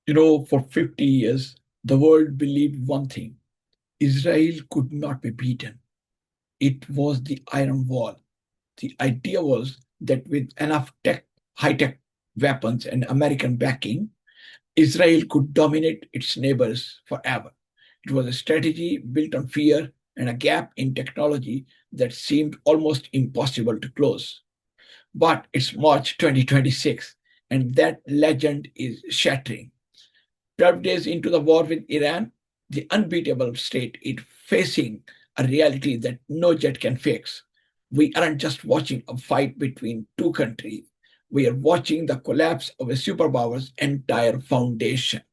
For 50 years, the world believed one thing: Israel could not be beaten. It was the Iron Wall. The idea was that with enough high-tech weapons and American backing, Israel could dominate its neighbors forever. It was a strategy built on fear and a gap in technology that seemed almost impossible to close. But it's March 2026, and that legend is shattering. 12 days into the war with Iran, the unbeatable state is facing a reality that no jet can fix. We aren't just watching a fight between two countries, we are watching the collapse of a superpower's entire foundation.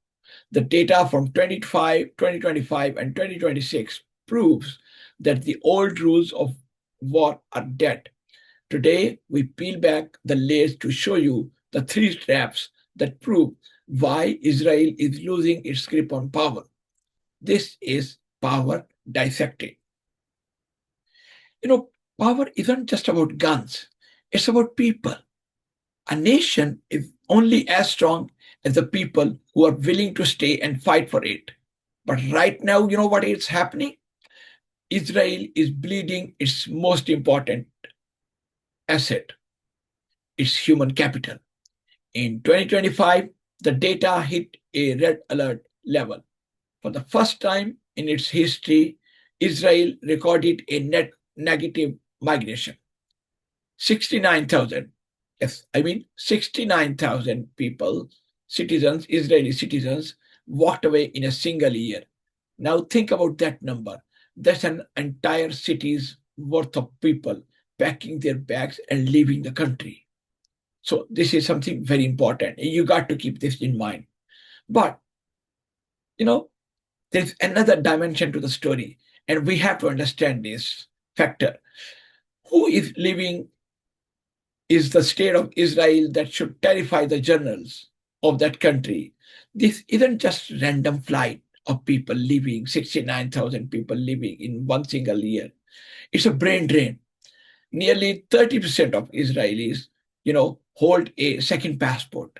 The data from 2025 and 2026 proves that the old rules of war are dead. Today, we peel back the layers to show you the three traps that prove why Israel is losing its grip on power. This is Power Dissected. You know, power isn't just about guns, it's about people. A nation is only as strong as the people who are willing to stay and fight for it. But right now, you know what is happening? Israel is bleeding its most important asset, its human capital. In 2025, the data hit a red alert level. For the first time in its history, Israel recorded a net negative migration. 69,000. Yes, I mean 69,000 people, citizens, Israeli citizens, walked away in a single year. Now think about that number. That's an entire city's worth of people packing their bags and leaving the country. So this is something very important. You got to keep this in mind. But, you know, there's another dimension to the story, and we have to understand this factor. Who is living is the state of Israel that should terrify the journals of that country. This isn't just random flight of people leaving, 69,000 people living in one single year. It's a brain drain. Nearly 30% of Israelis, hold a second passport.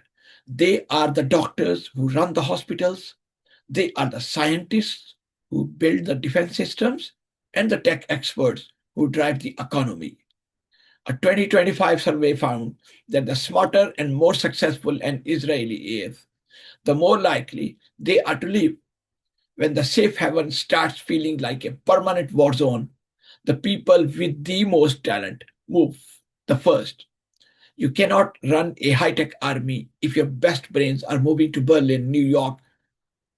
They are the doctors who run the hospitals. They are the scientists who build the defense systems and the tech experts who drive the economy. A 2025 survey found that the smarter and more successful an Israeli is, the more likely they are to leave. When the safe haven starts feeling like a permanent war zone, the people with the most talent move the first. You cannot run a high tech army if your best brains are moving to Berlin, New York,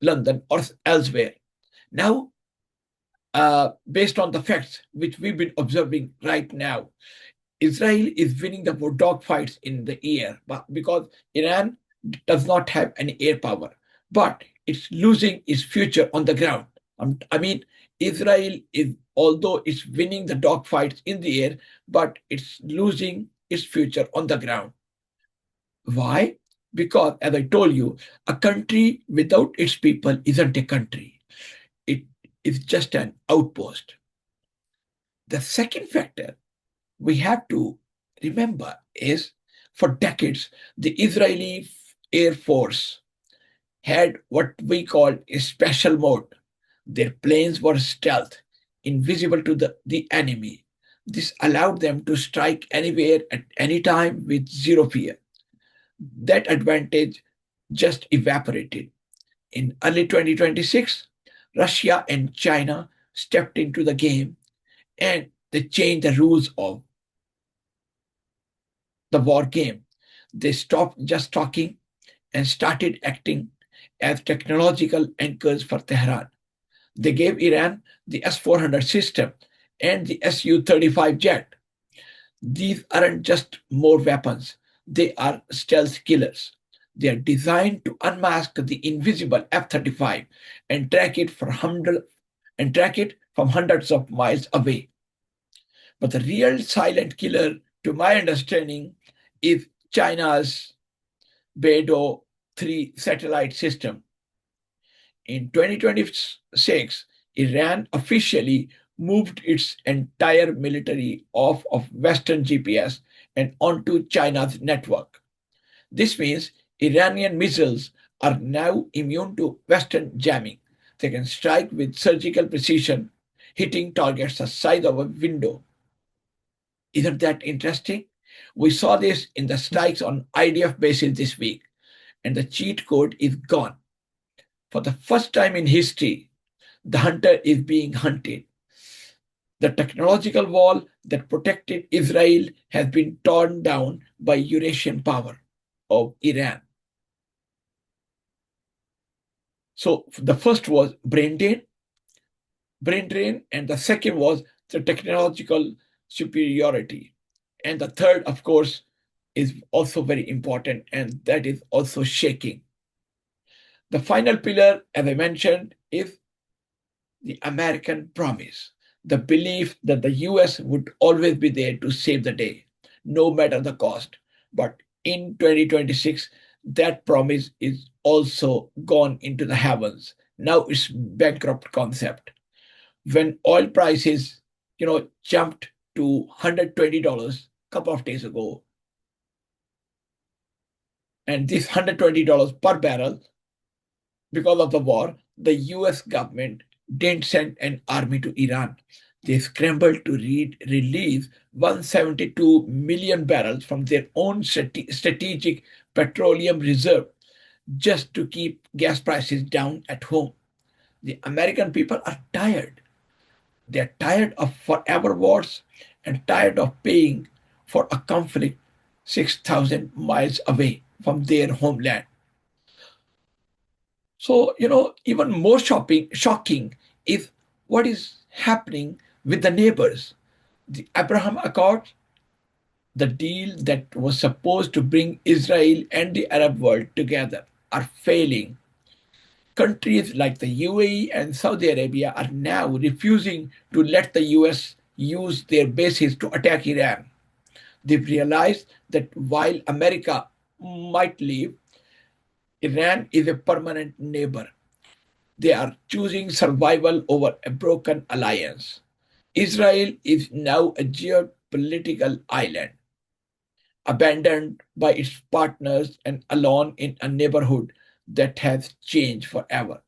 London, or elsewhere. Now, based on the facts which we've been observing right now, Israel is winning the dogfights in the air because Iran does not have any air power, but it's losing its future on the ground. I mean, Israel is, although it's winning the dogfights in the air, but it's losing its future on the ground. Why? Because, as I told you, a country without its people isn't a country. It is just an outpost. The second factor we have to remember is for decades, the Israeli Air Force had what we call a special mode. Their planes were stealth, invisible to the enemy. This allowed them to strike anywhere at any time with zero fear. That advantage just evaporated. In early 2026, Russia and China stepped into the game and they changed the rules of the war game. They stopped just talking and started acting as technological anchors for Tehran. They gave Iran the S-400 system and the Su-35 jet. These aren't just more weapons, they are stealth killers. They are designed to unmask the invisible F-35 and track it from hundreds of miles away. But the real silent killer, to my understanding, is China's Beidou 3 satellite system. In 2026, Iran officially moved its entire military off of Western GPS and onto China's network. This means Iranian missiles are now immune to Western jamming. They can strike with surgical precision, hitting targets the size of a window. Isn't that interesting? We saw this in the strikes on IDF bases this week, and the cheat code is gone. For the first time in history, the hunter is being hunted. The technological wall that protected Israel has been torn down by Eurasian power of Iran. So the first was brain drain, and the second was the technological superiority. And the third, of course, is also very important, and that is also shaking. The final pillar, as I mentioned, is the American promise, the belief that the US would always be there to save the day, no matter the cost. But in 2026, that promise is also gone into the heavens. Now it's bankrupt concept. When oil prices, jumped to $120 a couple of days ago, and this $120 per barrel, because of the war, the US government didn't send an army to Iran. They scrambled to release 172 million barrels from their own strategic petroleum reserve just to keep gas prices down at home. The American people are tired. They're tired of forever wars and tired of paying for a conflict 6,000 miles away from their homeland. So, even more shocking is what is happening with the neighbors. The Abraham Accords, the deal that was supposed to bring Israel and the Arab world together, are failing. Countries like the UAE and Saudi Arabia are now refusing to let the US use their bases to attack Iran. They've realized that while America might leave, Iran is a permanent neighbor. They are choosing survival over a broken alliance. Israel is now a geopolitical island, abandoned by its partners and alone in a neighborhood that has changed forever.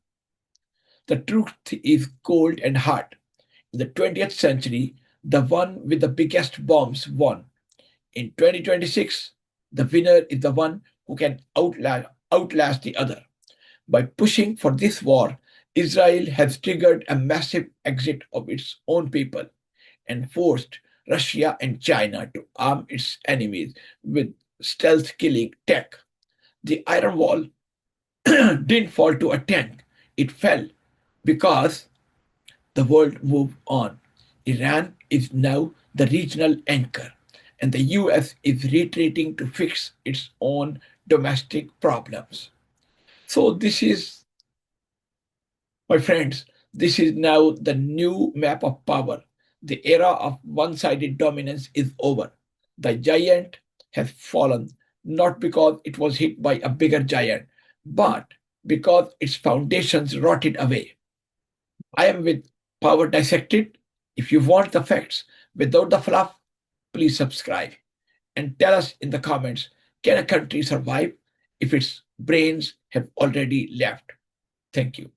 The truth is cold and hard. In the 20th century, the one with the biggest bombs won. In 2026, the winner is the one who can outlast the other. By pushing for this war, Israel has triggered a massive exit of its own people and forced Russia and China to arm its enemies with stealth killing tech. The Iron Wall didn't fall to a tank, it fell because the world moved on. Iran is now the regional anchor, and the US is retreating to fix its own domestic problems. So, this is, my friends, this is now the new map of power. The era of one sided dominance is over. The giant has fallen, not because it was hit by a bigger giant, but because its foundations rotted away. I am with Power Dissected. If you want the facts without the fluff, please subscribe and tell us in the comments, can a country survive if its brains have already left? Thank you.